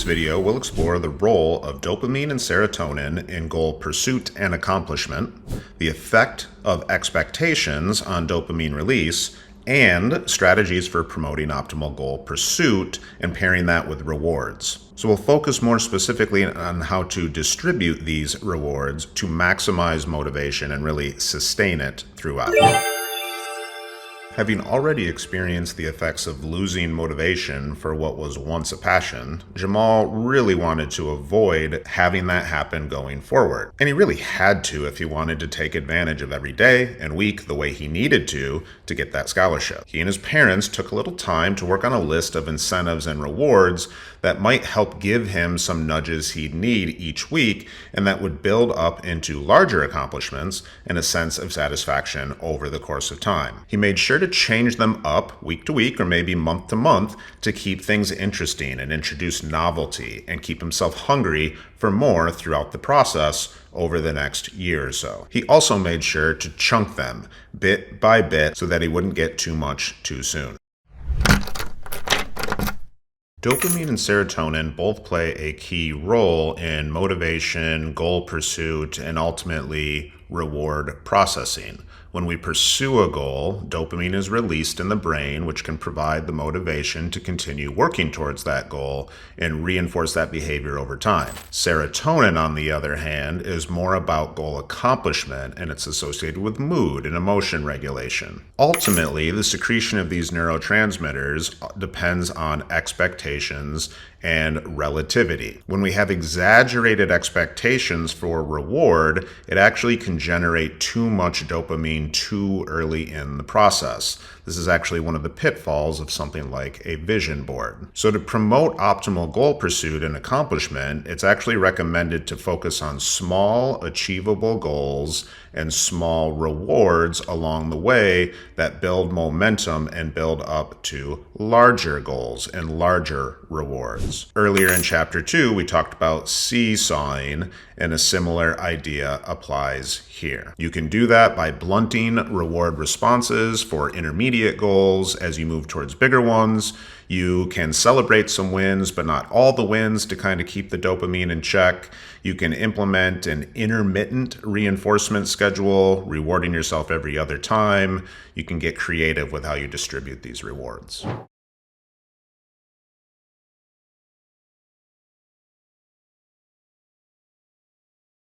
this video, we'll explore the role of dopamine and serotonin in goal pursuit and accomplishment, the effect of expectations on dopamine release, and strategies for promoting optimal goal pursuit and pairing that with rewards. So we'll focus more specifically on how to distribute these rewards to maximize motivation and really sustain it throughout. Having already experienced the effects of losing motivation for what was once a passion, Jamal really wanted to avoid having that happen going forward. And he really had to if he wanted to take advantage of every day and week the way he needed to get that scholarship. He and his parents took a little time to work on a list of incentives and rewards that might help give him some nudges he'd need each week, and that would build up into larger accomplishments and a sense of satisfaction over the course of time. He made sure to change them up week to week or maybe month to month to keep things interesting and introduce novelty and keep himself hungry for more throughout the process over the next year or so. He also made sure to chunk them bit by bit so that he wouldn't get too much too soon. Dopamine and serotonin both play a key role in motivation, goal pursuit, and ultimately reward processing. When we pursue a goal, dopamine is released in the brain, which can provide the motivation to continue working towards that goal and reinforce that behavior over time. Serotonin, on the other hand, is more about goal accomplishment, and it's associated with mood and emotion regulation. Ultimately, the secretion of these neurotransmitters depends on expectations and relativity. When we have exaggerated expectations for reward, it actually can generate too much dopamine too early in the process. This is actually one of the pitfalls of something like a vision board. So to promote optimal goal pursuit and accomplishment, it's actually recommended to focus on small, achievable goals and small rewards along the way that build momentum and build up to larger goals and larger rewards. Earlier in Chapter 2, we talked about seesawing, and a similar idea applies here. You can do that by blunting reward responses for intermediate goals as you move towards bigger ones. You can celebrate some wins, but not all the wins, to kind of keep the dopamine in check. You can implement an intermittent reinforcement schedule, rewarding yourself every other time. You can get creative with how you distribute these rewards.